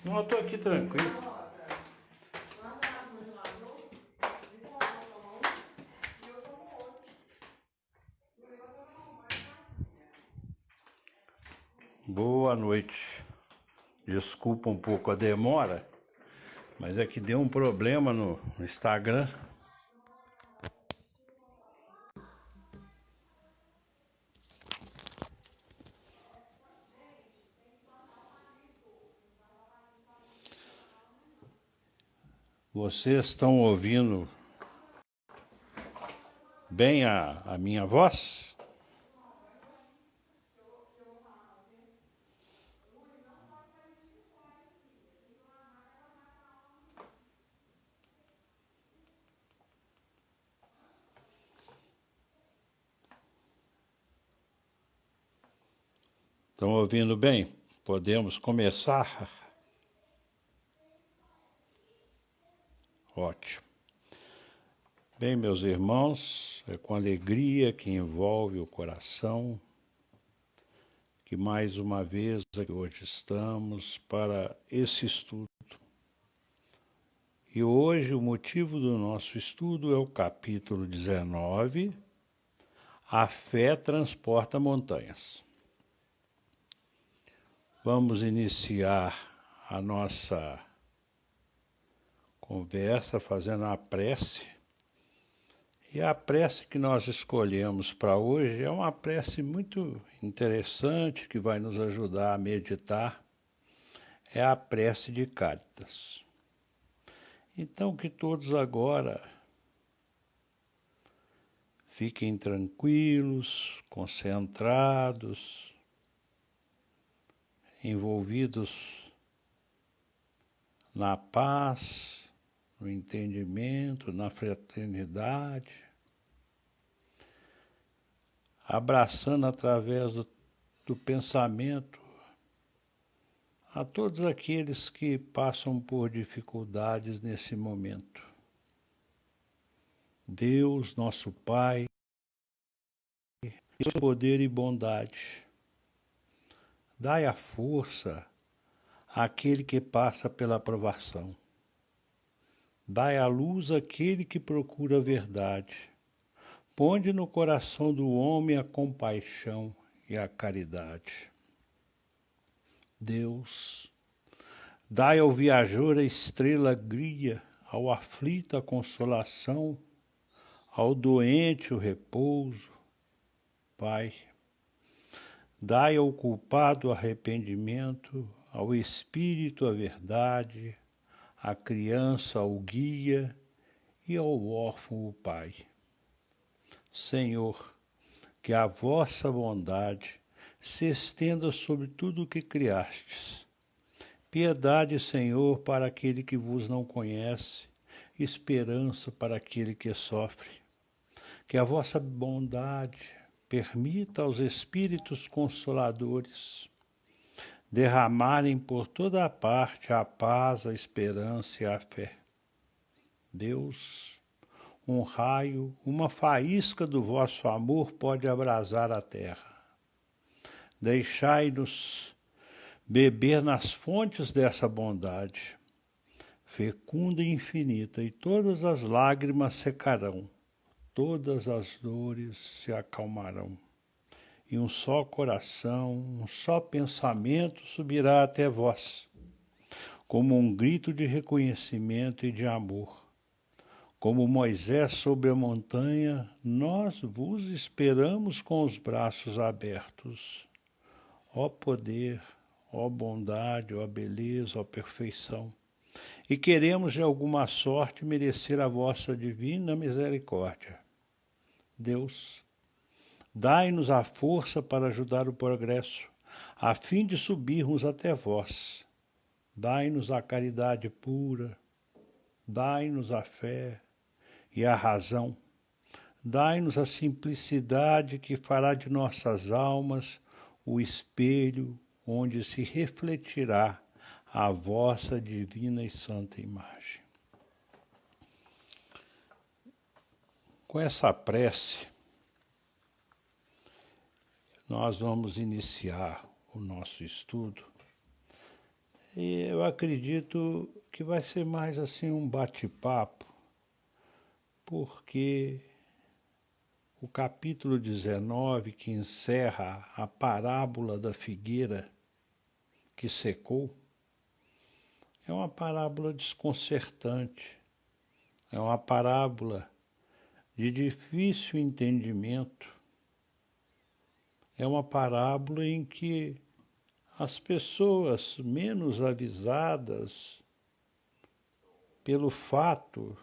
Não, eu tô aqui tranquilo. Boa noite. Desculpa um pouco a demora, mas é que deu um problema no Instagram. Vocês estão ouvindo bem a minha voz? Estão ouvindo bem? Podemos começar? Ótimo. Bem, meus irmãos, é com alegria que envolve o coração que mais uma vez aqui hoje estamos para esse estudo. E hoje o motivo do nosso estudo é o capítulo 19, A Fé Transporta Montanhas. Vamos iniciar a nossa conversa fazendo a prece. E a prece que nós escolhemos para hoje é uma prece muito interessante que vai nos ajudar a meditar. É a prece de Cáritas. Então que todos agora fiquem tranquilos, concentrados, envolvidos na paz, no entendimento, na fraternidade, abraçando através do pensamento a todos aqueles que passam por dificuldades nesse momento. Deus, nosso Pai, seu poder e bondade, dai a força àquele que passa pela provação. Dai a luz àquele que procura a verdade. Ponde no coração do homem a compaixão e a caridade. Deus, dai ao viajor a estrela guia, ao aflito a consolação, ao doente o repouso. Pai, dai ao culpado o arrependimento, ao espírito a verdade, à criança o guia e ao órfão o pai. Senhor, que a vossa bondade se estenda sobre tudo o que criastes. Piedade, Senhor, para aquele que vos não conhece, esperança para aquele que sofre. Que a vossa bondade permita aos Espíritos Consoladores derramarem por toda a parte a paz, a esperança e a fé. Deus, um raio, uma faísca do vosso amor pode abrasar a terra. Deixai-nos beber nas fontes dessa bondade, fecunda e infinita, e todas as lágrimas secarão, todas as dores se acalmarão. E um só coração, um só pensamento subirá até vós, como um grito de reconhecimento e de amor. Como Moisés sobre a montanha, nós vos esperamos com os braços abertos. Ó poder, ó bondade, ó beleza, ó perfeição. E queremos de alguma sorte merecer a vossa divina misericórdia. Deus, dai-nos a força para ajudar o progresso, a fim de subirmos até vós. Dai-nos a caridade pura, dai-nos a fé e a razão. Dai-nos a simplicidade que fará de nossas almas o espelho onde se refletirá a vossa divina e santa imagem. Com essa prece, nós vamos iniciar o nosso estudo E eu acredito que vai ser mais assim um bate-papo, porque o capítulo 19, que encerra a parábola da figueira que secou, é uma parábola desconcertante, é uma parábola de difícil entendimento, é uma parábola em que as pessoas menos avisadas, pelo fato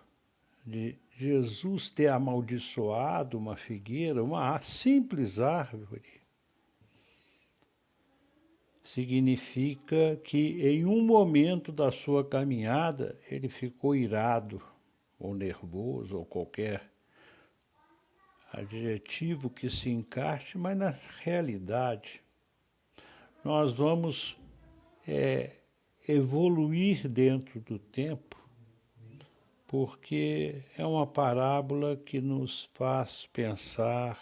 de Jesus ter amaldiçoado uma figueira, uma simples árvore, significa que em um momento da sua caminhada ele ficou irado, ou nervoso, ou qualquer adjetivo que se encaixe, mas na realidade nós vamos evoluir dentro do tempo, porque é uma parábola que nos faz pensar,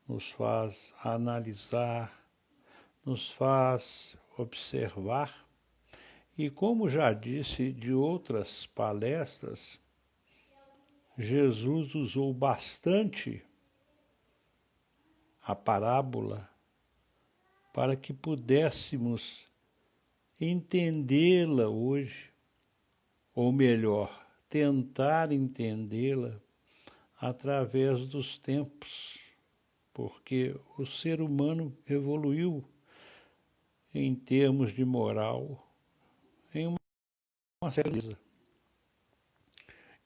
nos faz analisar, nos faz observar. E como já disse de outras palestras, Jesus usou bastante a parábola para que pudéssemos entendê-la hoje, ou melhor, tentar entendê-la através dos tempos, porque o ser humano evoluiu em termos de moral em uma série de coisas.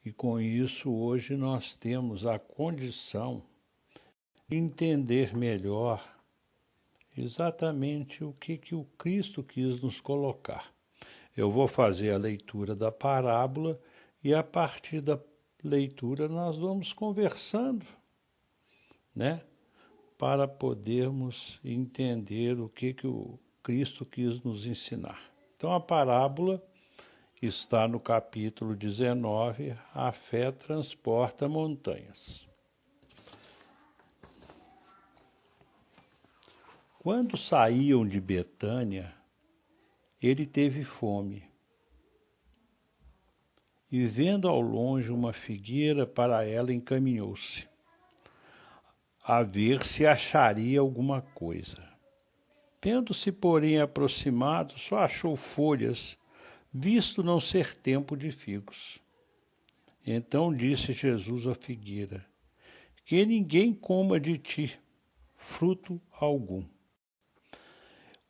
E com isso hoje nós temos a condição de entender melhor exatamente o que o Cristo quis nos colocar. Eu vou fazer a leitura da parábola e a partir da leitura nós vamos conversando, né? Para podermos entender o que o Cristo quis nos ensinar. Então a parábola está no capítulo 19, a fé transporta montanhas. Quando saíam de Betânia, ele teve fome. E vendo ao longe uma figueira, para ela encaminhou-se, a ver se acharia alguma coisa. Tendo-se, porém, aproximado, só achou folhas, visto não ser tempo de figos. Então disse Jesus à figueira: que ninguém coma de ti fruto algum.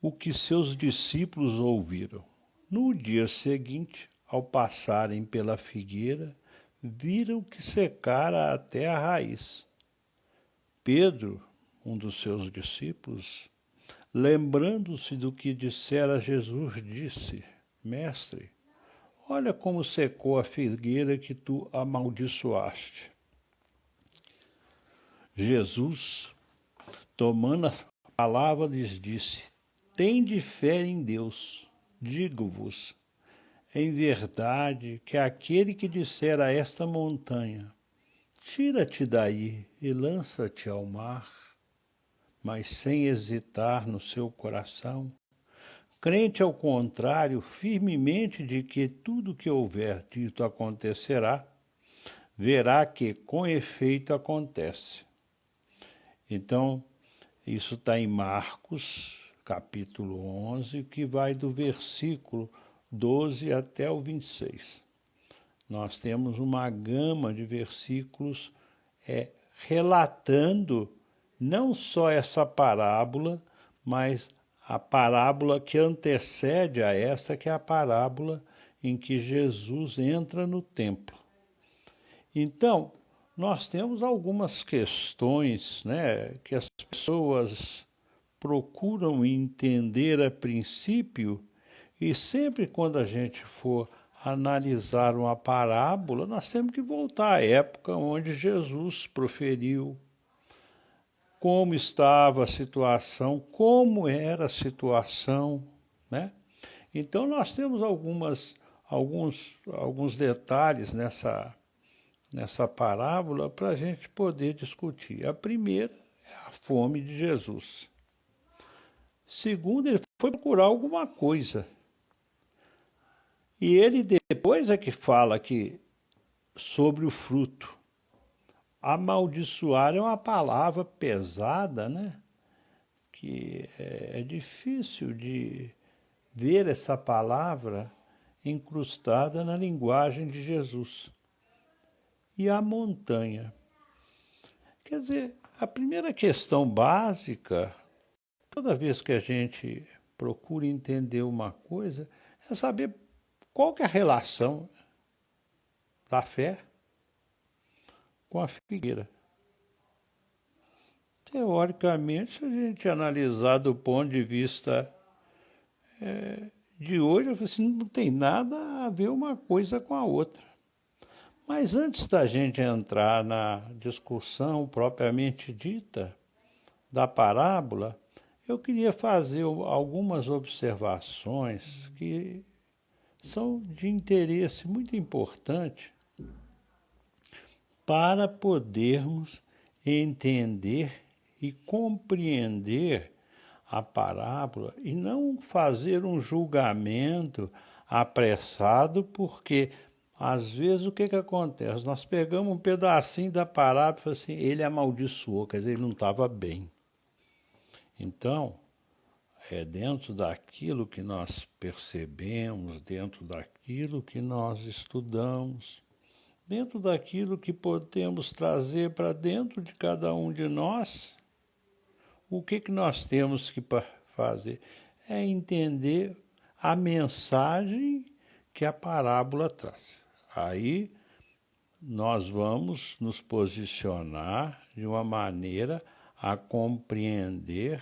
O que seus discípulos ouviram. No dia seguinte, ao passarem pela figueira, viram que secara até a raiz. Pedro, um dos seus discípulos, lembrando-se do que dissera Jesus, disse: Mestre, olha como secou a figueira que tu amaldiçoaste. Jesus, tomando a palavra, lhes disse: Tende fé em Deus. Digo-vos, em verdade, que aquele que disser a esta montanha: Tira-te daí e lança-te ao mar, mas sem hesitar no seu coração, crente ao contrário, firmemente de que tudo que houver dito acontecerá, verá que com efeito acontece. Então, isso está em Marcos, capítulo 11, que vai do versículo 12 até o 26. Nós temos uma gama de versículos relatando não só essa parábola, mas a parábola que antecede a essa, que é a parábola em que Jesus entra no templo. Então, nós temos algumas questões, né, que as pessoas procuram entender a princípio, e sempre quando a gente for analisar uma parábola, nós temos que voltar à época onde Jesus proferiu, como estava a situação, como era a situação, né? Então nós temos alguns detalhes nessa parábola para a gente poder discutir. A primeira é a fome de Jesus. Segundo, ele foi procurar alguma coisa. E ele depois é que fala que sobre o fruto. Amaldiçoar é uma palavra pesada, né? Que é difícil de ver essa palavra incrustada na linguagem de Jesus. E a montanha. Quer dizer, a primeira questão básica, toda vez que a gente procura entender uma coisa, é saber qual que é a relação da fé com a figueira. Teoricamente, se a gente analisar do ponto de vista de hoje, eu falo assim, não tem nada a ver uma coisa com a outra. Mas antes da gente entrar na discussão propriamente dita da parábola, eu queria fazer algumas observações que são de interesse muito importante para podermos entender e compreender a parábola e não fazer um julgamento apressado, porque às vezes o que acontece? Nós pegamos um pedacinho da parábola e falamos assim, ele amaldiçoou, quer dizer, ele não estava bem. Então, é dentro daquilo que nós percebemos, dentro daquilo que nós estudamos, dentro daquilo que podemos trazer para dentro de cada um de nós, o que nós temos que fazer? É entender a mensagem que a parábola traz. Aí nós vamos nos posicionar de uma maneira a compreender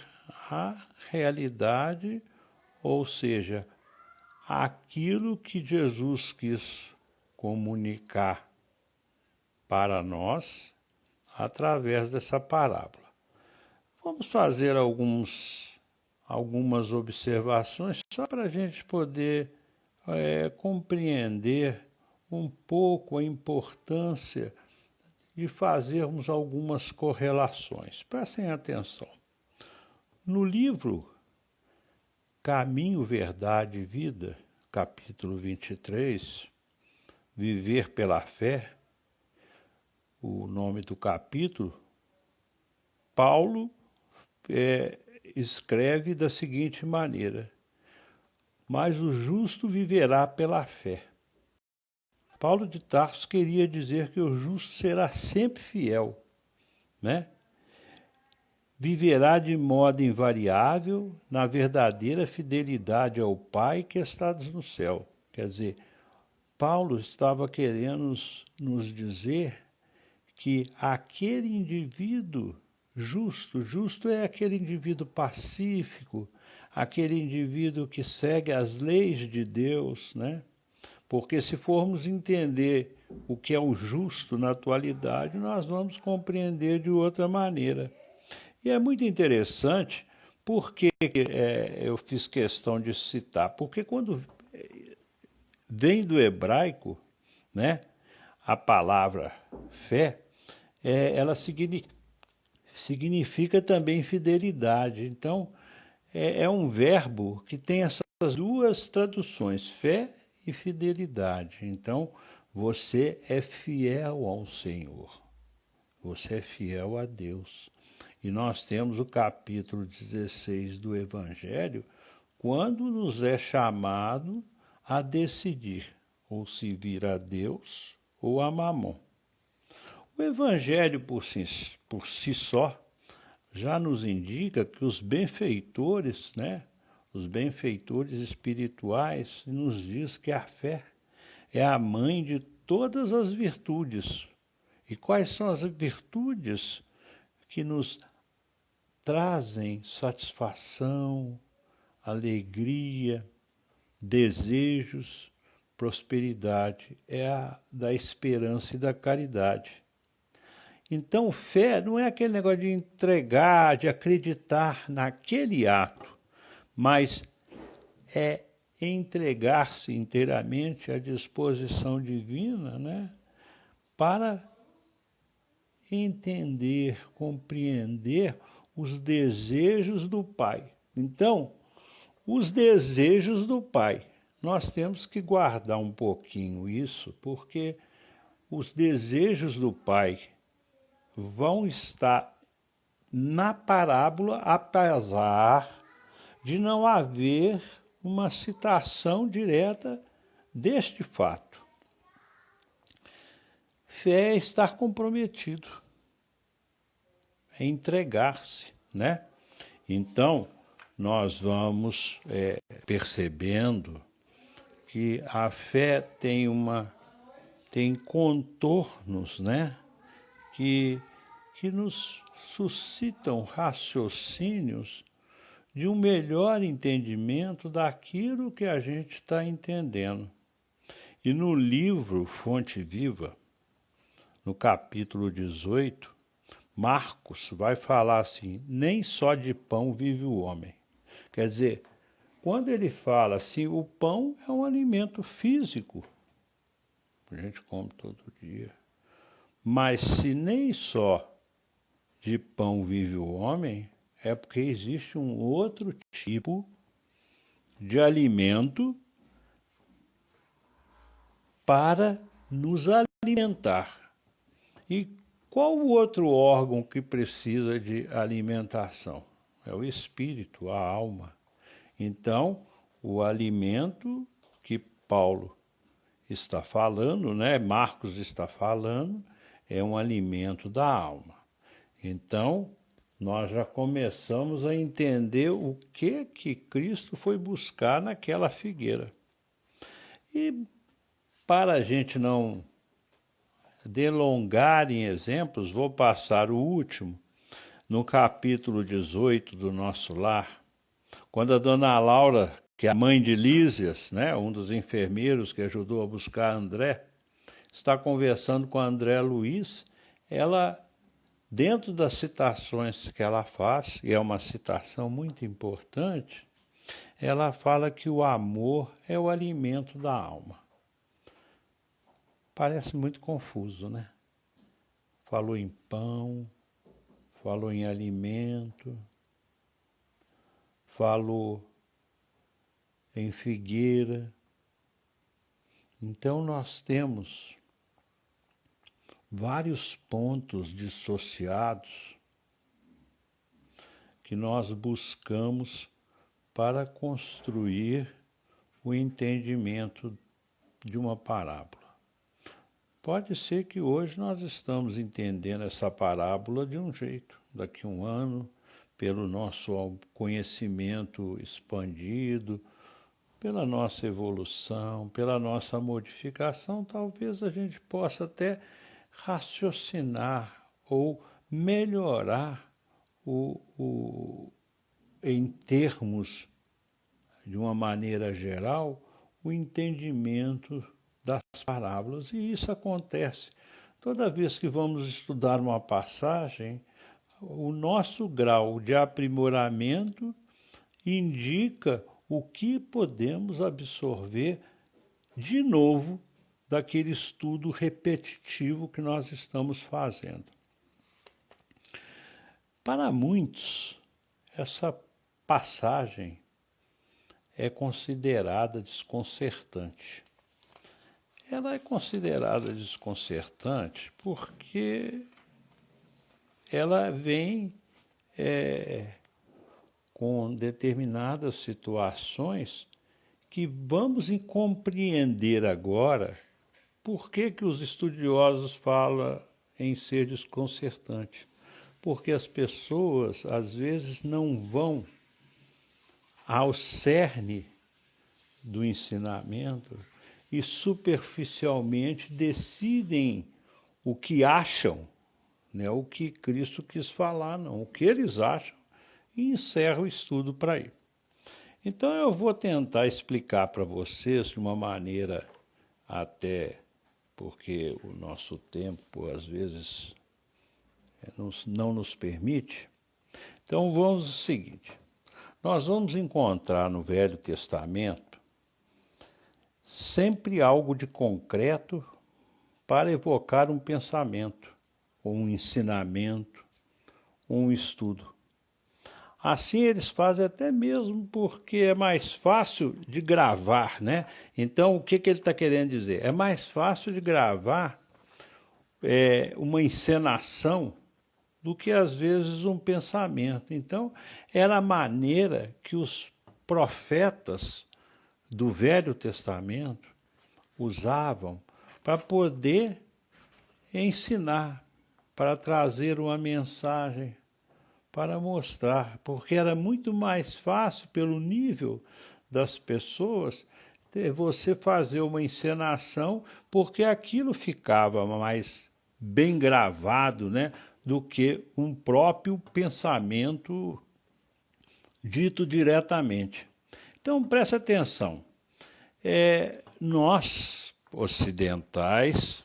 a realidade, ou seja, aquilo que Jesus quis comunicar para nós através dessa parábola. Vamos fazer algumas observações só para a gente poder compreender um pouco a importância de fazermos algumas correlações. Prestem atenção. No livro Caminho, Verdade e Vida, capítulo 23, Viver pela Fé, o nome do capítulo, Paulo escreve da seguinte maneira: mas o justo viverá pela fé. Paulo de Tarso queria dizer que o justo será sempre fiel, né? Viverá de modo invariável na verdadeira fidelidade ao Pai que está no céu. Quer dizer, Paulo estava querendo nos dizer que aquele indivíduo justo é aquele indivíduo pacífico, aquele indivíduo que segue as leis de Deus, né? Porque se formos entender o que é o justo na atualidade, nós vamos compreender de outra maneira. E é muito interessante porque eu fiz questão de citar, porque quando vem do hebraico, né, a palavra fé, ela significa também fidelidade. Então, é um verbo que tem essas duas traduções, fé e fidelidade. Então, você é fiel ao Senhor, você é fiel a Deus. E nós temos o capítulo 16 do Evangelho, quando nos é chamado a decidir ou servir a Deus ou a Mamon. O Evangelho por si só já nos indica que os benfeitores, né, os benfeitores espirituais, nos diz que a fé é a mãe de todas as virtudes. E quais são as virtudes que nos trazem satisfação, alegria, desejos, prosperidade? É a da esperança e da caridade. Então, fé não é aquele negócio de entregar, de acreditar naquele ato, mas é entregar-se inteiramente à disposição divina, né, para entender, compreender os desejos do Pai. Então, os desejos do Pai, nós temos que guardar um pouquinho isso, porque os desejos do Pai vão estar na parábola, apesar de não haver uma citação direta deste fato. Fé é estar comprometido, é entregar-se, né? Então, nós vamos percebendo que a fé tem contornos, né? Que nos suscitam raciocínios de um melhor entendimento daquilo que a gente está entendendo. E no livro Fonte Viva, no capítulo 18, Marcos vai falar assim: nem só de pão vive o homem. Quer dizer, quando ele fala assim, o pão é um alimento físico, a gente come todo dia. Mas se nem só de pão vive o homem, é porque existe um outro tipo de alimento para nos alimentar. E qual o outro órgão que precisa de alimentação? É o espírito, a alma. Então, o alimento que Paulo está falando, né, Marcos está falando, é um alimento da alma. Então, nós já começamos a entender o que Cristo foi buscar naquela figueira. E para a gente não delongar em exemplos, vou passar o último, no capítulo 18 do Nosso Lar, quando a dona Laura, que é a mãe de Lísias, né, um dos enfermeiros que ajudou a buscar André, está conversando com André Luiz, ela, dentro das citações que ela faz, e é uma citação muito importante, ela fala que o amor é o alimento da alma. Parece muito confuso, né? Falou em pão, falou em alimento, falou em figueira. Então nós temos vários pontos dissociados que nós buscamos para construir o entendimento de uma parábola. Pode ser que hoje nós estamos entendendo essa parábola de um jeito, daqui a um ano, pelo nosso conhecimento expandido, pela nossa evolução, pela nossa modificação, talvez a gente possa até raciocinar ou melhorar em termos, de uma maneira geral, o entendimento das parábolas. E isso acontece toda vez que vamos estudar uma passagem, o nosso grau de aprimoramento indica o que podemos absorver de novo daquele estudo repetitivo que nós estamos fazendo. Para muitos, essa passagem é considerada desconcertante. Ela é considerada desconcertante porque ela vem com determinadas situações que vamos compreender agora por que os estudiosos falam em ser desconcertante. Porque as pessoas, às vezes, não vão ao cerne do ensinamento e superficialmente decidem o que acham, não é o que Cristo quis falar, não, o que eles acham, e encerra o estudo para aí. Então eu vou tentar explicar para vocês de uma maneira até, porque o nosso tempo às vezes não nos permite. Então vamos ao seguinte, nós vamos encontrar no Velho Testamento sempre algo de concreto para evocar um pensamento, ou um ensinamento, ou um estudo. Assim eles fazem até mesmo porque é mais fácil de gravar, né? Então, o que ele está querendo dizer? É mais fácil de gravar uma encenação do que às vezes um pensamento. Então, era a maneira que os profetas do Velho Testamento usavam para poder ensinar, para trazer uma mensagem, para mostrar, porque era muito mais fácil, pelo nível das pessoas, você fazer uma encenação, porque aquilo ficava mais bem gravado, né, do que um próprio pensamento dito diretamente. Então, preste atenção. Nós, ocidentais,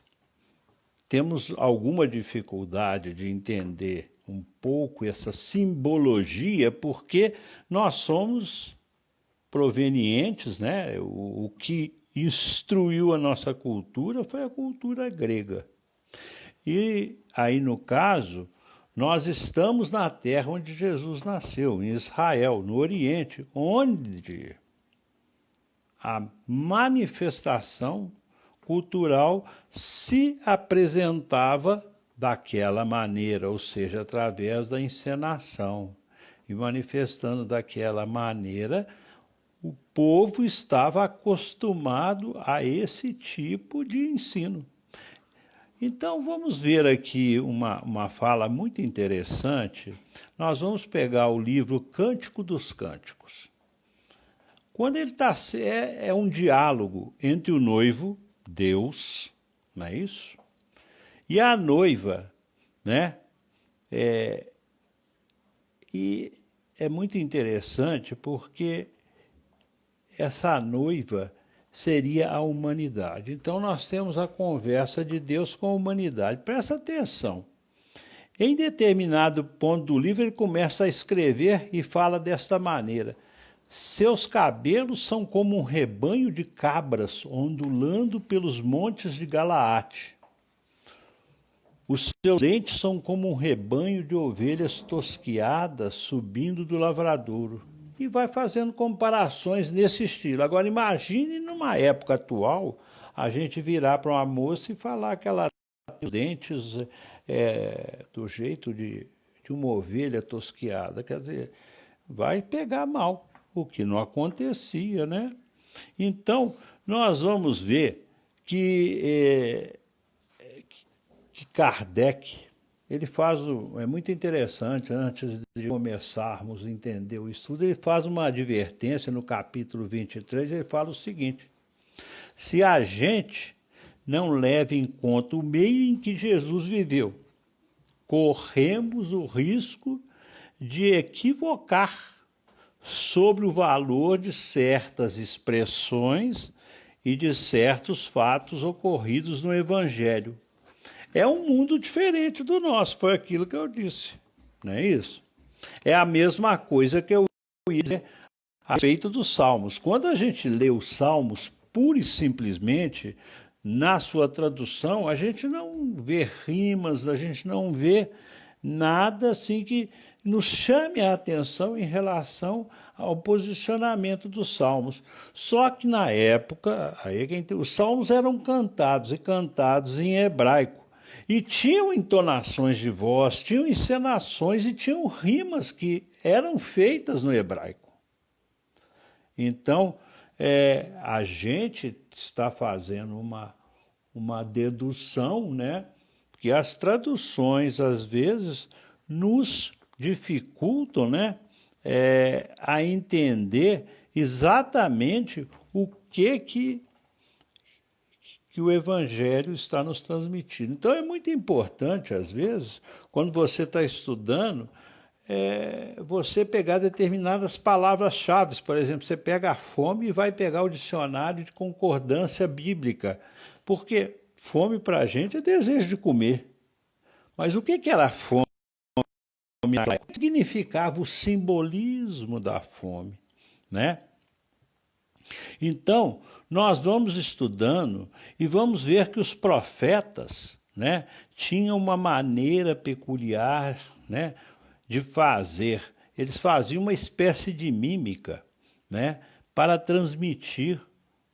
temos alguma dificuldade de entender um pouco essa simbologia, porque nós somos provenientes, né? O que instruiu a nossa cultura foi a cultura grega. E aí, no caso, nós estamos na terra onde Jesus nasceu, em Israel, no Oriente, onde a manifestação cultural se apresentava daquela maneira, ou seja, através da encenação. E manifestando daquela maneira, o povo estava acostumado a esse tipo de ensino. Então, vamos ver aqui uma fala muito interessante. Nós vamos pegar o livro Cântico dos Cânticos. Quando ele está... É um diálogo entre o noivo, Deus, não é isso? E a noiva, né? E é muito interessante porque essa noiva seria a humanidade. Então nós temos a conversa de Deus com a humanidade. Presta atenção. Em determinado ponto do livro ele começa a escrever e fala desta maneira: seus cabelos são como um rebanho de cabras ondulando pelos montes de Galaade. Os seus dentes são como um rebanho de ovelhas tosquiadas subindo do lavradouro. E vai fazendo comparações nesse estilo. Agora imagine numa época atual a gente virar para uma moça e falar que ela tem os dentes do jeito de uma ovelha tosquiada. Quer dizer, vai pegar mal, o que não acontecia, né? Então, nós vamos ver que Kardec, ele faz, é muito interessante, antes de começarmos a entender o estudo, ele faz uma advertência no capítulo 23, ele fala o seguinte: se a gente não leva em conta o meio em que Jesus viveu, corremos o risco de equivocar sobre o valor de certas expressões e de certos fatos ocorridos no Evangelho. É um mundo diferente do nosso, foi aquilo que eu disse, não é isso? É a mesma coisa que eu ia dizer a respeito dos Salmos. Quando a gente lê os Salmos pura e simplesmente, na sua tradução, a gente não vê rimas, a gente não vê nada assim que nos chame a atenção em relação ao posicionamento dos salmos. Só que na época, os salmos eram cantados, e cantados em hebraico. E tinham entonações de voz, tinham encenações e tinham rimas que eram feitas no hebraico. Então, a gente está fazendo uma dedução, né? Porque as traduções, às vezes, nos dificultam, né? A entender exatamente o que o Evangelho está nos transmitindo. Então é muito importante, às vezes, quando você está estudando, você pegar determinadas palavras-chave. Por exemplo, você pega a fome e vai pegar o dicionário de concordância bíblica, porque fome para a gente é desejo de comer. Mas o que era a fome? O que significava o simbolismo da fome, né? Então, nós vamos estudando e vamos ver que os profetas, né, tinham uma maneira peculiar, né, de fazer eles faziam uma espécie de mímica, né, para transmitir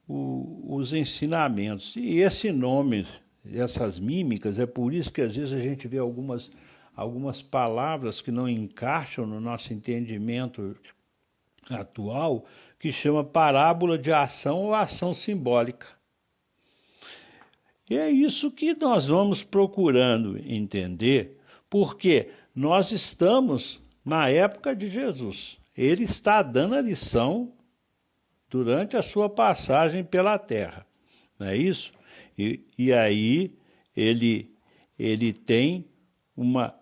os ensinamentos. E esse nome, essas mímicas, é por isso que às vezes a gente vê algumas palavras que não encaixam no nosso entendimento atual, que chama parábola de ação ou ação simbólica. E é isso que nós vamos procurando entender, porque nós estamos na época de Jesus. Ele está dando a lição durante a sua passagem pela terra, não é isso? E aí ele tem uma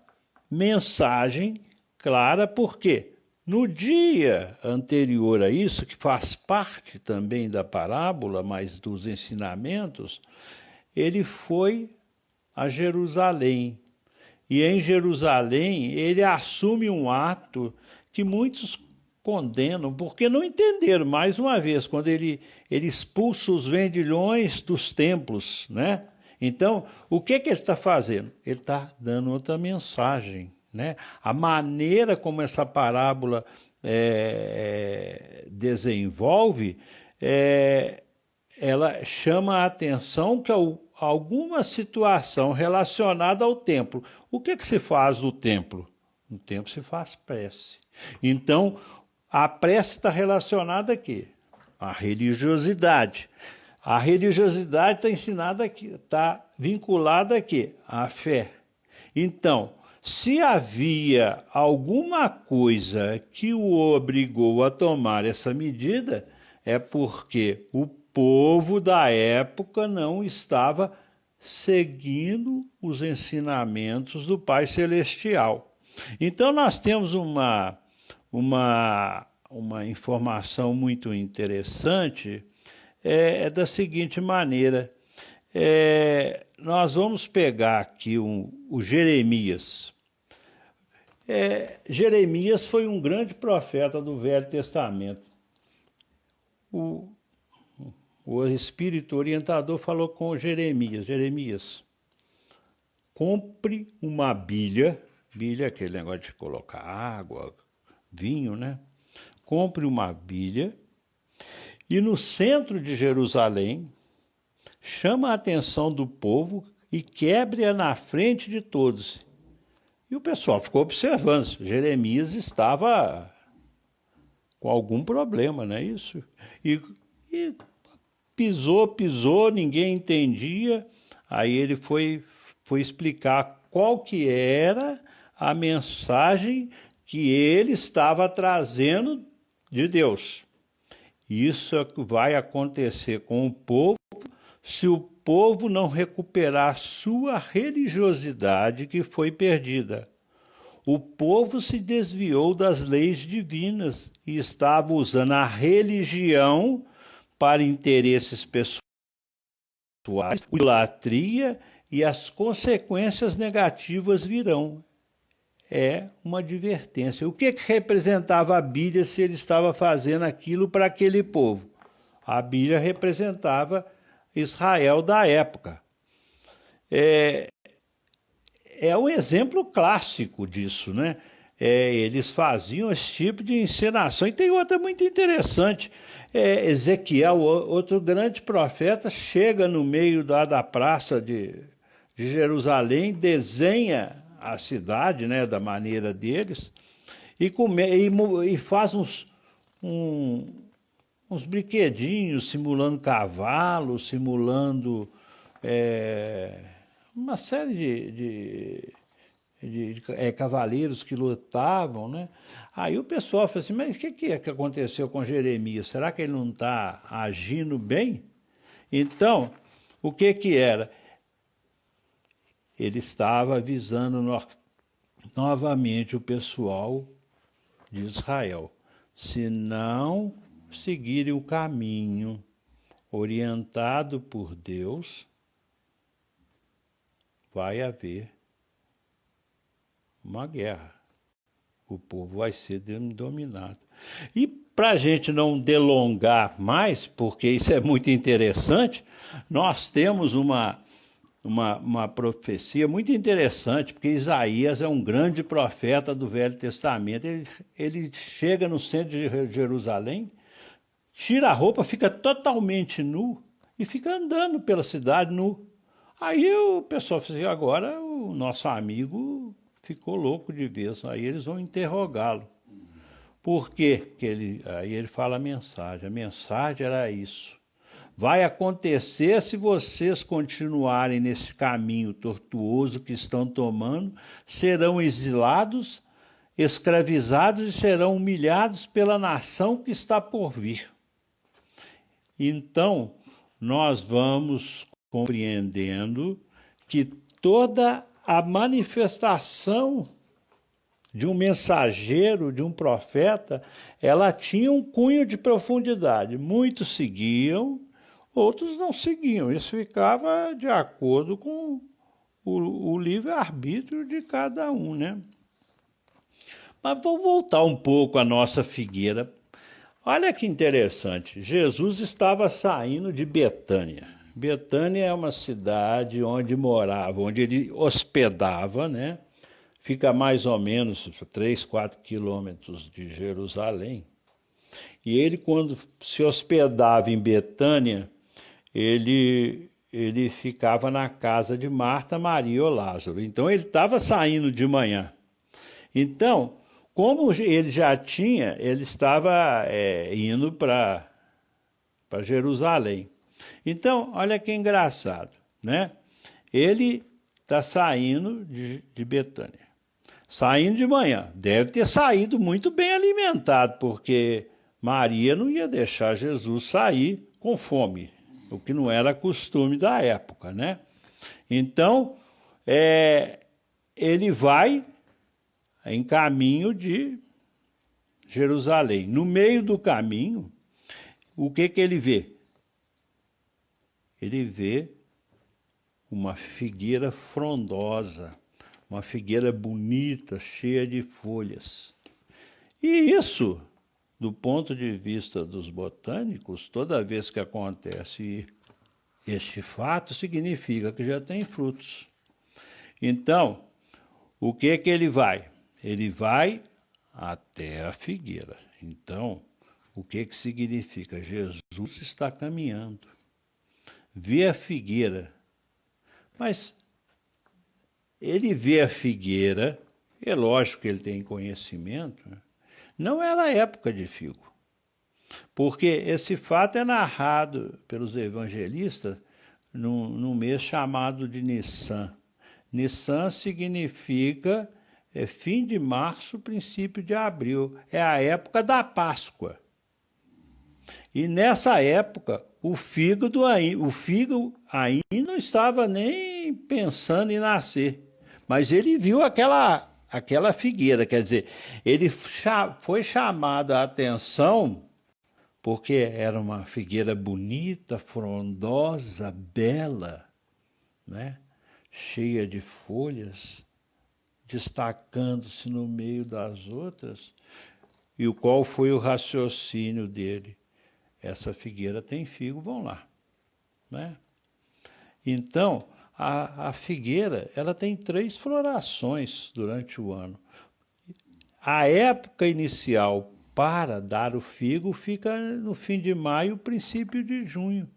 mensagem clara, porque no dia anterior a isso, que faz parte também da parábola, mas dos ensinamentos, ele foi a Jerusalém. E em Jerusalém ele assume um ato que muitos condenam, porque não entenderam, mais uma vez, quando ele expulsa os vendilhões dos templos, né? Então, o que ele está fazendo? Ele está dando outra mensagem, né? A maneira como essa parábola desenvolve, ela chama a atenção que alguma situação relacionada ao templo. O que se faz no templo? No templo se faz prece. Então, a prece está relacionada aqui à religiosidade. A religiosidade está ensinada aqui, está vinculada aqui à fé. Então, se havia alguma coisa que o obrigou a tomar essa medida, é porque o povo da época não estava seguindo os ensinamentos do Pai Celestial. Então, nós temos uma informação muito interessante, da seguinte maneira. Nós vamos pegar aqui o Jeremias. Jeremias foi um grande profeta do Velho Testamento. O Espírito orientador falou com Jeremias: Jeremias, compre uma bilha, aquele negócio de colocar água, vinho, né? Compre uma bilha e no centro de Jerusalém chama a atenção do povo e quebre-a na frente de todos. E o pessoal ficou observando. Jeremias estava com algum problema, não é isso? E pisou, ninguém entendia. Aí ele foi explicar qual que era a mensagem que ele estava trazendo de Deus. Isso vai acontecer com o povo se o povo não recuperar sua religiosidade que foi perdida. O povo se desviou das leis divinas e estava usando a religião para interesses pessoais, idolatria, e as consequências negativas virão. É uma advertência. O que representava a Bíblia se ele estava fazendo aquilo para aquele povo? A Bíblia representava Israel da época. É um exemplo clássico disso, né? Eles faziam esse tipo de encenação. E tem outra muito interessante. Ezequiel, outro grande profeta, chega no meio da praça de Jerusalém, desenha a cidade, né, da maneira deles, e faz uns brinquedinhos simulando cavalos, simulando uma série de cavaleiros que lutavam, né? Aí o pessoal fala assim: mas o que aconteceu com Jeremias? Será que ele não está agindo bem? Então, o que era? Ele estava avisando novamente o pessoal de Israel: se não seguirem o caminho orientado por Deus, vai haver uma guerra. O povo vai ser dominado. E para a gente não delongar mais, porque isso é muito interessante, nós temos uma uma profecia muito interessante, porque Isaías é um grande profeta do Velho Testamento. Ele chega no centro de Jerusalém, tira a roupa, fica totalmente nu e fica andando pela cidade nu. Aí o pessoal fala assim, agora o nosso amigo ficou louco de vez. Aí eles vão interrogá-lo. Por quê? Aí ele fala a mensagem. A mensagem era isso. Vai acontecer se vocês continuarem nesse caminho tortuoso que estão tomando, serão exilados, escravizados e serão humilhados pela nação que está por vir. Então, nós vamos compreendendo que toda a manifestação de um mensageiro, de um profeta, ela tinha um cunho de profundidade. Muitos seguiam, outros não seguiam. Isso ficava de acordo com o livre-arbítrio de cada um, né? Mas vamos voltar um pouco à nossa figueira. Olha que interessante. Jesus estava saindo de Betânia. Betânia é uma cidade onde morava, onde ele hospedava, né? Fica mais ou menos 3, 4 quilômetros de Jerusalém. E ele, quando se hospedava em Betânia, ele ficava na casa de Marta, Maria ou Lázaro. Então ele estava saindo de manhã. Então, como ele estava indo para Jerusalém. Então, olha que engraçado, né? Ele está saindo de Betânia. Saindo de manhã. Deve ter saído muito bem alimentado, porque Maria não ia deixar Jesus sair com fome, o que não era costume da época, né? Então, ele vai em caminho de Jerusalém. No meio do caminho, o que ele vê? Ele vê uma figueira frondosa, uma figueira bonita, cheia de folhas. E isso, do ponto de vista dos botânicos, toda vez que acontece este fato, significa que já tem frutos. Então, o que ele vai? Ele vai até a figueira. Então, o que significa? Jesus está caminhando. Vê a figueira. Mas ele vê a figueira, é lógico que ele tem conhecimento, né? Não era época de figo. Porque esse fato é narrado pelos evangelistas num mês chamado de Nissan. Nissan significa fim de março, princípio de abril. É a época da Páscoa. E nessa época, o figo ainda não estava nem pensando em nascer. Mas ele viu aquela figueira, quer dizer, ele foi chamado a atenção porque era uma figueira bonita, frondosa, bela, né? Cheia de folhas, destacando-se no meio das outras. E qual foi o raciocínio dele? Essa figueira tem figo, vão lá, né? Então, a figueira, ela tem 3 florações durante o ano. A época inicial para dar o figo fica no fim de maio, princípio de junho,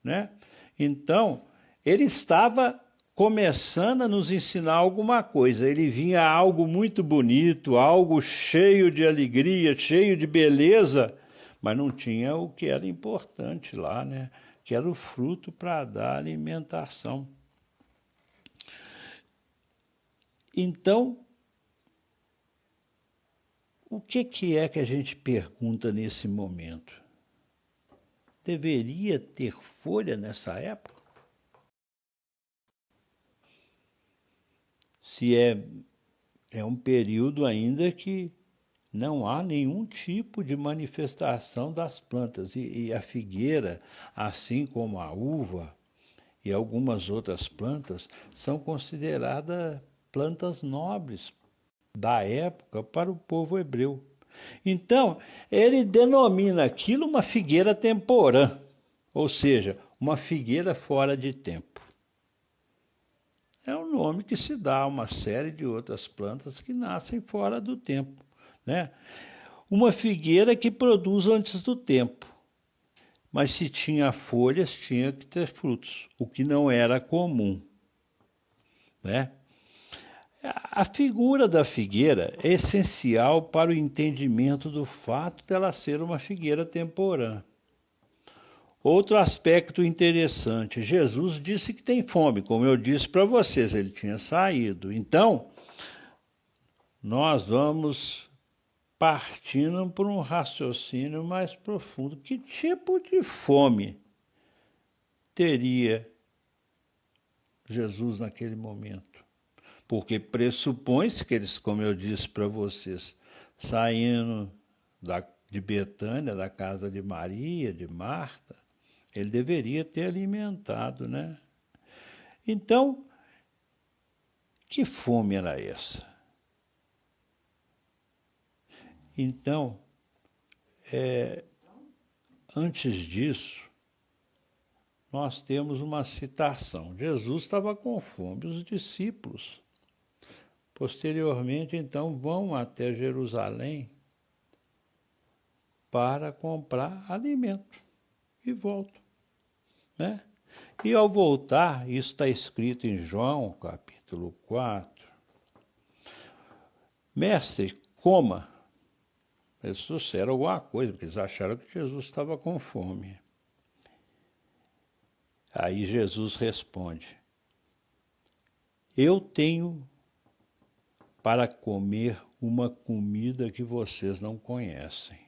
né? Então, ele estava começando a nos ensinar alguma coisa. Ele vinha algo muito bonito, algo cheio de alegria, cheio de beleza, mas não tinha o que era importante lá, né? Que era o fruto para dar alimentação. Então, o que é que a gente pergunta nesse momento? Deveria ter folha nessa época? Se é um período ainda que não há nenhum tipo de manifestação das plantas. E a figueira, assim como a uva e algumas outras plantas, são consideradas plantas nobres da época para o povo hebreu. Então, ele denomina aquilo uma figueira temporã, ou seja, uma figueira fora de tempo. é o nome que se dá a uma série de outras plantas que nascem fora do tempo, né? Uma figueira que produz antes do tempo, mas se tinha folhas, tinha que ter frutos, o que não era comum, né? A figura da figueira é essencial para o entendimento do fato dela ser uma figueira temporã. Outro aspecto interessante, Jesus disse que tem fome, como eu disse para vocês, ele tinha saído. Então, nós vamos partindo por um raciocínio mais profundo. Que tipo de fome teria Jesus naquele momento? Porque pressupõe-se que eles, como eu disse para vocês, saindo de Betânia, da casa de Maria, de Marta, ele deveria ter alimentado, né? Então, que fome era essa? Então, antes disso, nós temos uma citação. Jesus estava com fome, os discípulos. Posteriormente, então, vão até Jerusalém para comprar alimento e voltam, né? E ao voltar, isso está escrito em João, capítulo 4, mestre, coma. Eles trouxeram alguma coisa, porque eles acharam que Jesus estava com fome. Aí Jesus responde, eu tenho para comer uma comida que vocês não conhecem.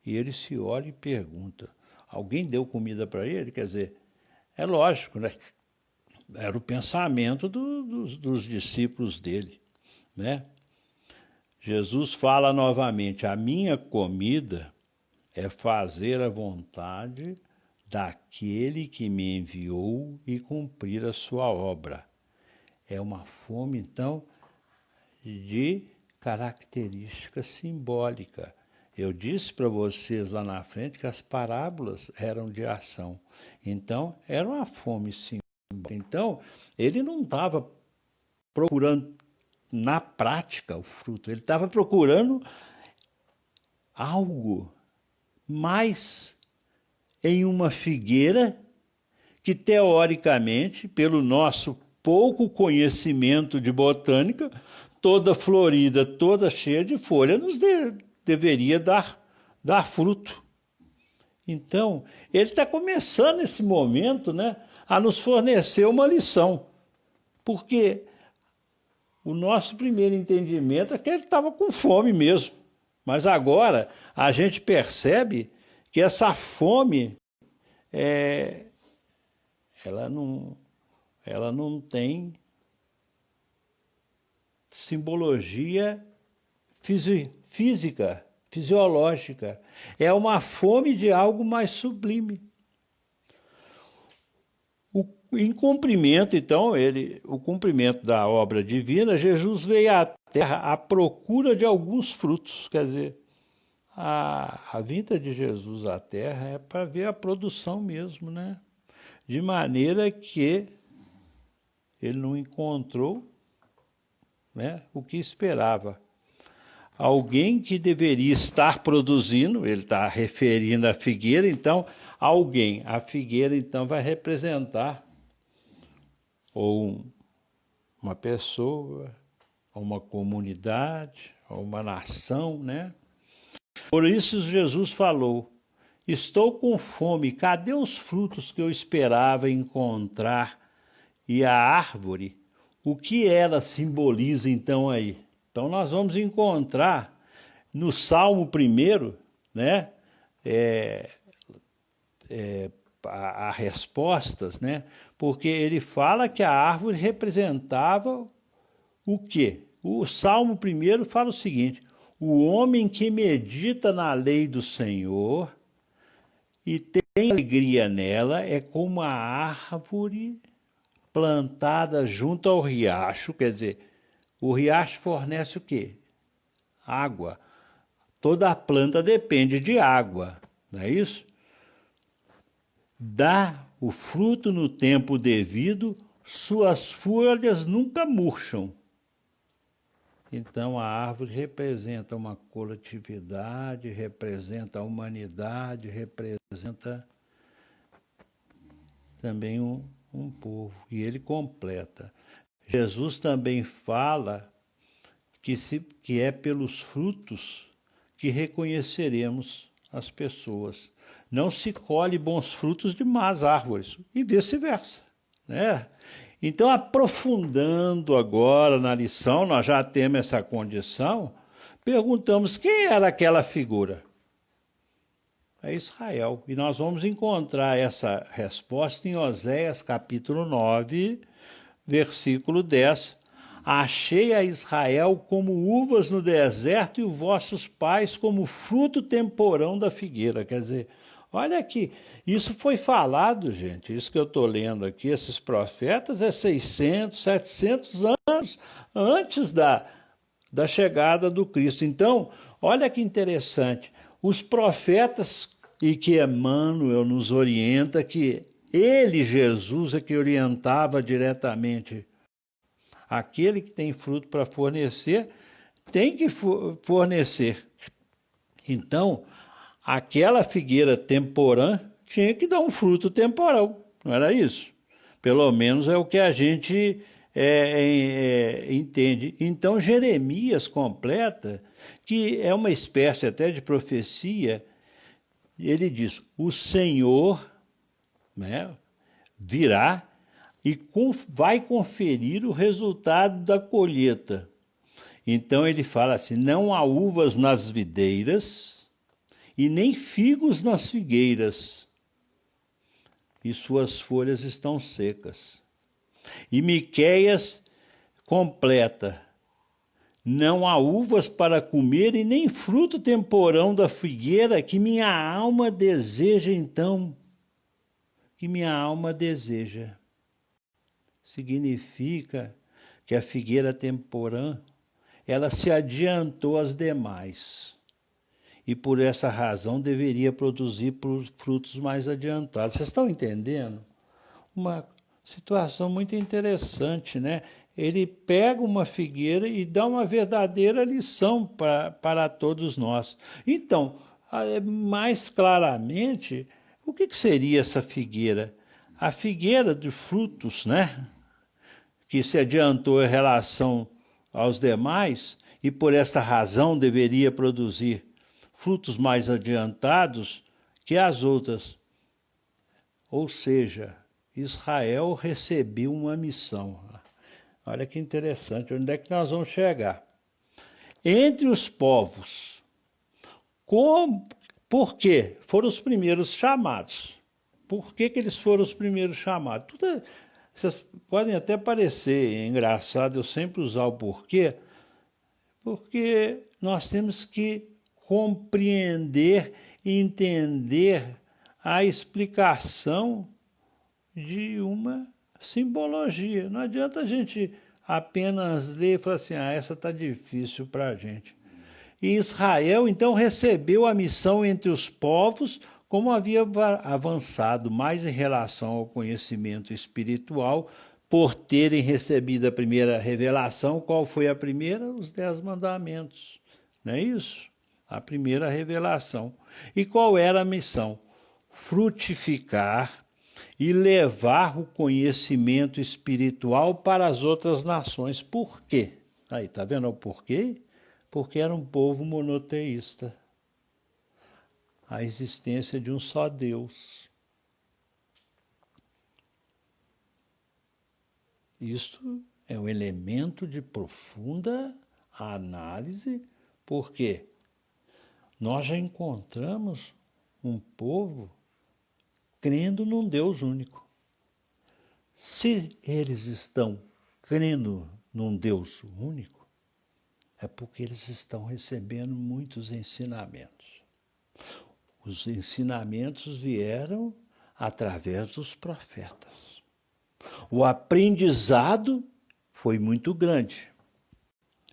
E ele se olha e pergunta, alguém deu comida para ele? Quer dizer, é lógico, né? Era o pensamento dos discípulos dele, né? Jesus fala novamente, a minha comida é fazer a vontade daquele que me enviou e cumprir a sua obra. É uma fome, então, de característica simbólica. Eu disse para vocês lá na frente que as parábolas eram de ação. Então, era uma fome simbólica. Então, ele não estava procurando na prática o fruto, ele estava procurando algo mais em uma figueira que, teoricamente, pelo nosso pouco conhecimento de botânica, toda florida, toda cheia de folha, nos deveria dar fruto. Então, ele está começando nesse momento, né, a nos fornecer uma lição, porque o nosso primeiro entendimento é que ele estava com fome mesmo, mas agora a gente percebe que essa fome ela não tem simbologia física, fisiológica. É uma fome de algo mais sublime. Em cumprimento, então, o cumprimento da obra divina, Jesus veio à Terra à procura de alguns frutos. Quer dizer, a vinda de Jesus à Terra é para ver a produção mesmo, né? De maneira que ele não encontrou, né, o que esperava. Alguém que deveria estar produzindo, ele está referindo à figueira, então, alguém. A figueira, então, vai representar ou uma pessoa, ou uma comunidade, ou uma nação, né? Por isso Jesus falou, estou com fome, cadê os frutos que eu esperava encontrar? E a árvore, o que ela simboliza então aí? Então nós vamos encontrar no Salmo 1, né, a respostas, né? Porque ele fala que a árvore representava o quê? O Salmo 1 fala o seguinte, o homem que medita na lei do Senhor e tem alegria nela é como a árvore plantada junto ao riacho, quer dizer, o riacho fornece o quê? Água. Toda a planta depende de água, não é isso? Dá o fruto no tempo devido, suas folhas nunca murcham. Então a árvore representa uma coletividade, representa a humanidade, representa também um povo. E ele completa. Jesus também fala que é pelos frutos que reconheceremos as pessoas. Não se colhe bons frutos de más árvores, e vice-versa, né? Então, aprofundando agora na lição, nós já temos essa condição, perguntamos quem era aquela figura? É Israel. E nós vamos encontrar essa resposta em Oséias capítulo 9, versículo 10. Achei a Israel como uvas no deserto e os vossos pais como fruto temporão da figueira. Quer dizer, olha aqui, isso foi falado, gente, isso que eu estou lendo aqui, esses profetas, é 600, 700 anos antes da chegada do Cristo. Então, olha que interessante, os profetas, e que Emmanuel nos orienta, que ele, Jesus, é que orientava diretamente. Aquele que tem fruto para fornecer, tem que fornecer. Então, aquela figueira temporã tinha que dar um fruto temporal, não era isso? Pelo menos é o que a gente entende. Então, Jeremias completa, que é uma espécie até de profecia, ele diz, o Senhor, né, virá e vai conferir o resultado da colheita. Então ele fala assim, não há uvas nas videiras e nem figos nas figueiras, e suas folhas estão secas. E Miqueias completa, não há uvas para comer e nem fruto temporão da figueira que minha alma deseja então, que minha alma deseja. Significa que a figueira temporã, ela se adiantou às demais. E por essa razão deveria produzir frutos mais adiantados. Vocês estão entendendo? Uma situação muito interessante, né? Ele pega uma figueira e dá uma verdadeira lição para todos nós. Então, mais claramente, o que seria essa figueira? A figueira de frutos, né? Que se adiantou em relação aos demais e por esta razão deveria produzir frutos mais adiantados que as outras. Ou seja, Israel recebeu uma missão. Olha que interessante, onde é que nós vamos chegar? Entre os povos, por quê? Foram os primeiros chamados. Por que eles foram os primeiros chamados? Vocês podem até parecer engraçado eu sempre usar o porquê, porque nós temos que compreender e entender a explicação de uma simbologia. Não adianta a gente apenas ler e falar assim, essa está difícil para a gente. E Israel, então, recebeu a missão entre os povos, como havia avançado mais em relação ao conhecimento espiritual, por terem recebido a primeira revelação. Qual foi a primeira? Os 10 mandamentos. Não é isso? A primeira revelação. E qual era a missão? Frutificar e levar o conhecimento espiritual para as outras nações. Por quê? Aí, tá vendo o porquê? Porque era um povo monoteísta. A existência de um só Deus. Isto é um elemento de profunda análise, porque nós já encontramos um povo crendo num Deus único. Se eles estão crendo num Deus único, é porque eles estão recebendo muitos ensinamentos. Os ensinamentos vieram através dos profetas. O aprendizado foi muito grande.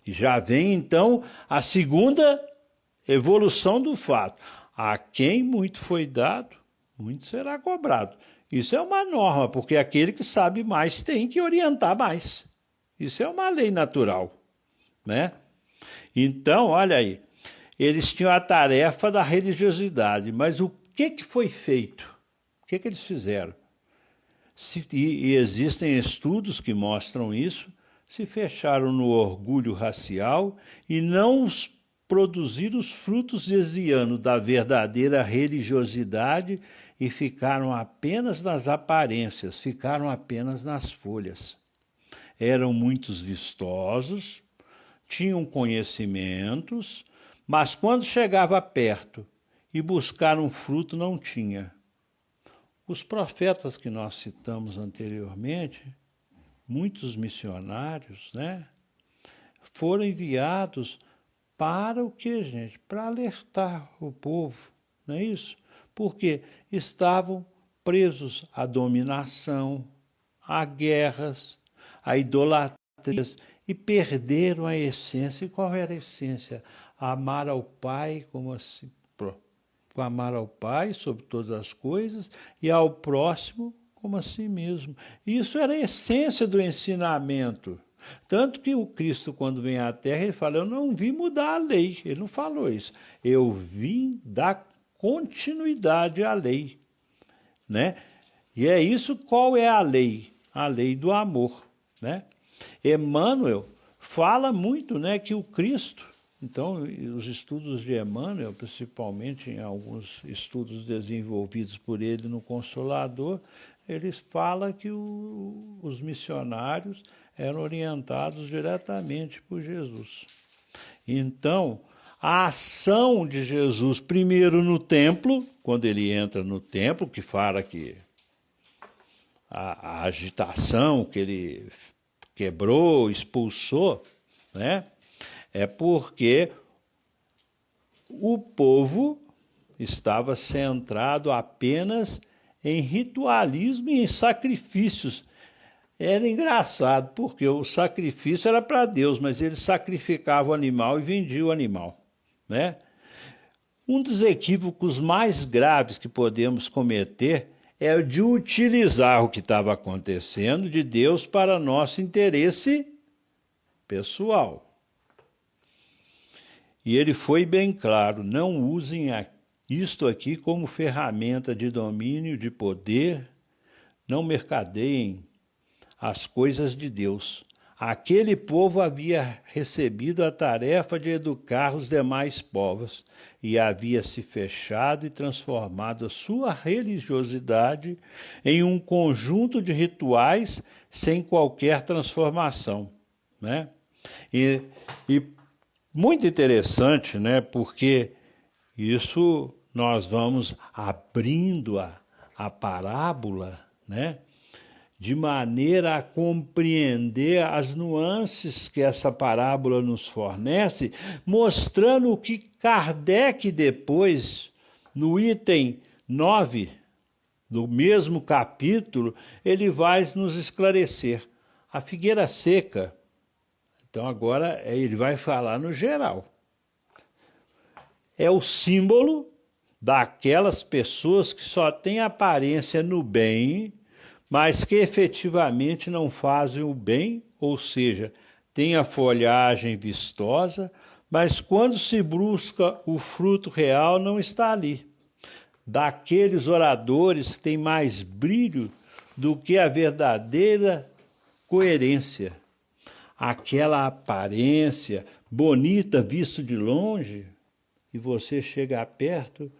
E já vem então a segunda evolução do fato. A quem muito foi dado, muito será cobrado. Isso é uma norma, porque aquele que sabe mais tem que orientar mais. Isso é uma lei natural, né? Então, olha aí, eles tinham a tarefa da religiosidade, mas o que foi feito? O que eles fizeram? E existem estudos que mostram isso, se fecharam no orgulho racial e não produziram os frutos desviando da verdadeira religiosidade e ficaram apenas nas aparências, ficaram apenas nas folhas. Eram muitos vistosos, tinham conhecimentos, mas quando chegava perto e buscar um fruto não tinha. Os profetas que nós citamos anteriormente, muitos missionários, né, foram enviados para o que, gente? Para alertar o povo, não é isso? Porque estavam presos à dominação, a guerras, a idolatrias e perderam a essência. E qual era a essência? Amar ao Pai como assim, amar ao Pai sobre todas as coisas e ao próximo como a si mesmo. Isso era a essência do ensinamento. Tanto que o Cristo, quando vem à Terra, ele fala: eu não vim mudar a lei. Ele não falou isso. Eu vim dar continuidade à lei, né? E é isso. Qual é a lei? A lei do amor, né? Emmanuel fala muito, né, que o Cristo, então, os estudos de Emmanuel, principalmente em alguns estudos desenvolvidos por ele no Consolador, ele fala que os missionários eram orientados diretamente por Jesus. Então, a ação de Jesus, primeiro no templo, quando ele entra no templo, que fala que a agitação que ele quebrou, expulsou, né? É porque o povo estava centrado apenas em ritualismo e em sacrifícios. Era engraçado, porque o sacrifício era para Deus, mas eles sacrificavam o animal e vendiam o animal, né? Um dos equívocos mais graves que podemos cometer é o de utilizar o que estava acontecendo de Deus para nosso interesse pessoal. E ele foi bem claro: não usem isto aqui como ferramenta de domínio, de poder, não mercadeiem as coisas de Deus. Aquele povo havia recebido a tarefa de educar os demais povos e havia se fechado e transformado a sua religiosidade em um conjunto de rituais sem qualquer transformação, né? E muito interessante, né? Porque isso nós vamos abrindo a parábola, né? De maneira a compreender as nuances que essa parábola nos fornece, mostrando o que Kardec depois, no item 9 do mesmo capítulo, ele vai nos esclarecer. A figueira seca, então agora ele vai falar no geral. É o símbolo daquelas pessoas que só têm aparência no bem, mas que efetivamente não fazem o bem, ou seja, tem a folhagem vistosa, mas quando se busca o fruto real não está ali. Daqueles oradores que têm mais brilho do que a verdadeira coerência. Aquela aparência bonita visto de longe, e você chega perto,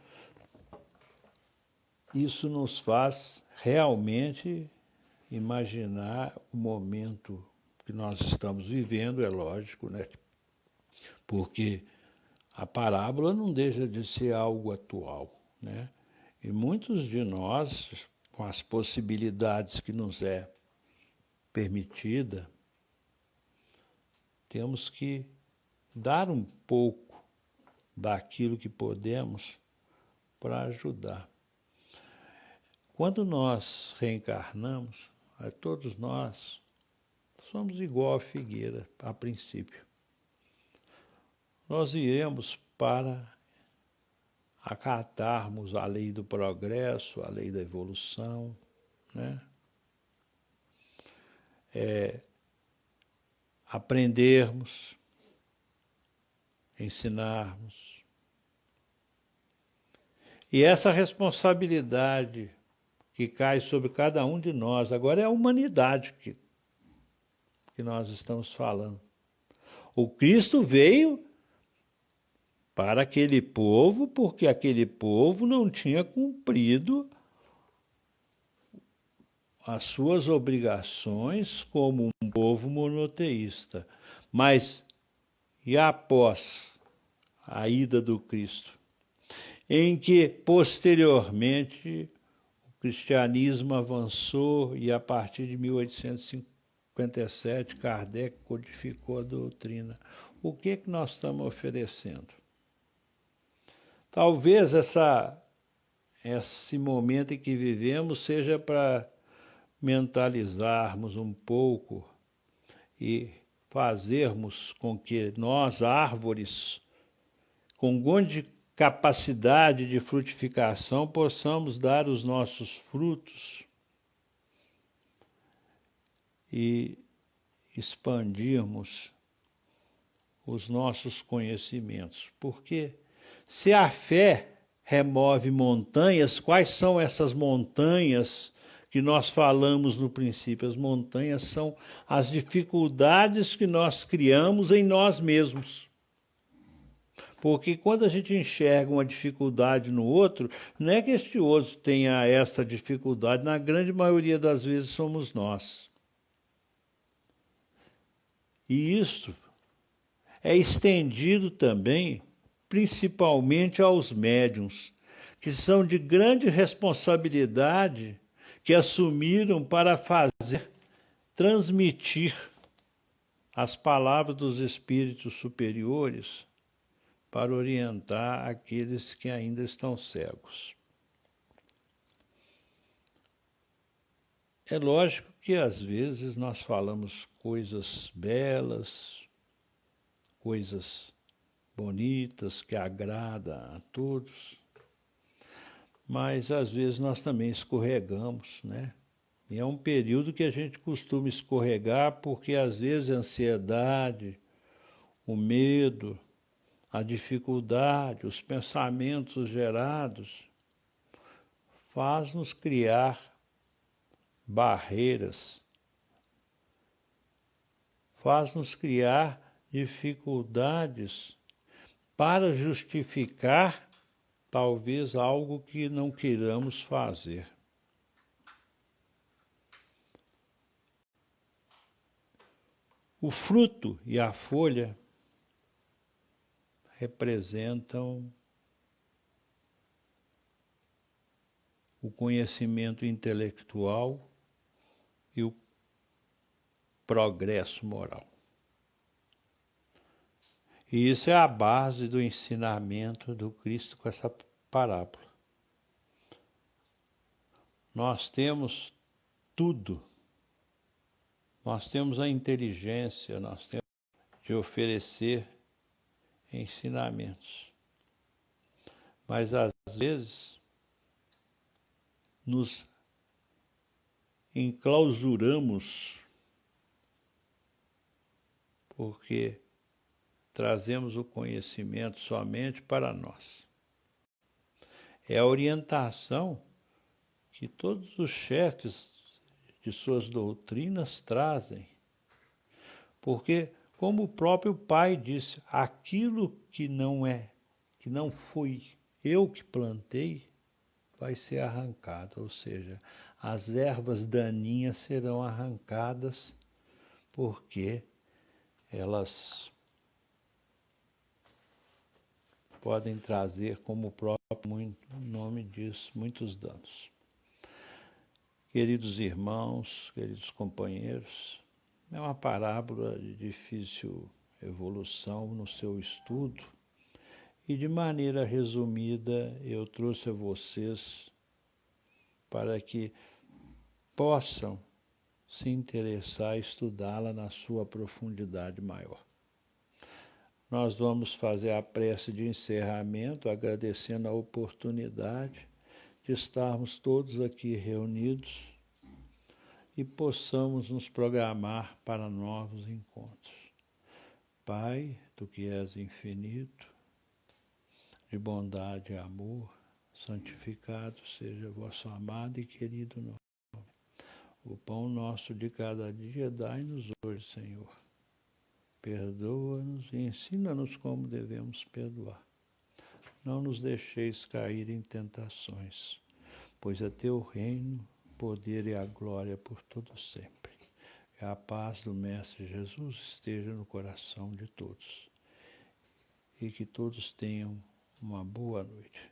isso nos faz realmente imaginar o momento que nós estamos vivendo, é lógico, né? Porque a parábola não deixa de ser algo atual, né? E muitos de nós, com as possibilidades que nos é permitida, temos que dar um pouco daquilo que podemos para ajudar. Quando nós reencarnamos, todos nós somos igual a figueira, a princípio. Nós iremos para acatarmos a lei do progresso, a lei da evolução, né? Aprendermos, ensinarmos. E essa responsabilidade que cai sobre cada um de nós, agora é a humanidade que nós estamos falando. O Cristo veio para aquele povo, porque aquele povo não tinha cumprido as suas obrigações como um povo monoteísta. Mas, e após a ida do Cristo, em que posteriormente o cristianismo avançou e a partir de 1857 Kardec codificou a doutrina. O que nós estamos oferecendo? Talvez esse momento em que vivemos seja para mentalizarmos um pouco e fazermos com que nós, árvores, com grande capacidade de frutificação, possamos dar os nossos frutos e expandirmos os nossos conhecimentos. Porque se a fé remove montanhas, quais são essas montanhas que nós falamos no princípio? As montanhas são as dificuldades que nós criamos em nós mesmos. Porque quando a gente enxerga uma dificuldade no outro, não é que este outro tenha essa dificuldade, na grande maioria das vezes somos nós. E isso é estendido também, principalmente aos médiuns, que são de grande responsabilidade, que assumiram para transmitir as palavras dos espíritos superiores para orientar aqueles que ainda estão cegos. É lógico que às vezes nós falamos coisas belas, coisas bonitas, que agradam a todos, mas às vezes nós também escorregamos, né? E é um período que a gente costuma escorregar porque às vezes a ansiedade, o medo, a dificuldade, os pensamentos gerados faz-nos criar barreiras, faz-nos criar dificuldades para justificar talvez algo que não queiramos fazer. O fruto e a folha representam o conhecimento intelectual e o progresso moral. E isso é a base do ensinamento do Cristo com essa parábola. Nós temos tudo. Nós temos a inteligência, nós temos de oferecer ensinamentos. Mas às vezes nos enclausuramos porque trazemos o conhecimento somente para nós. É a orientação que todos os chefes de suas doutrinas trazem. Porque, como o próprio Pai disse, aquilo que não fui eu que plantei, vai ser arrancado. Ou seja, as ervas daninhas serão arrancadas porque elas podem trazer, como o próprio nome diz, muitos danos. Queridos irmãos, queridos companheiros, é uma parábola de difícil evolução no seu estudo e, de maneira resumida, eu trouxe a vocês para que possam se interessar e estudá-la na sua profundidade maior. Nós vamos fazer a prece de encerramento, agradecendo a oportunidade de estarmos todos aqui reunidos e possamos nos programar para novos encontros. Pai, tu que és infinito, de bondade e amor, santificado seja vosso amado e querido nome. O pão nosso de cada dia dai-nos hoje, Senhor. Perdoa-nos e ensina-nos como devemos perdoar. Não nos deixeis cair em tentações, pois é teu reino, o poder e a glória por todo sempre. Que a paz do Mestre Jesus esteja no coração de todos e que todos tenham uma boa noite.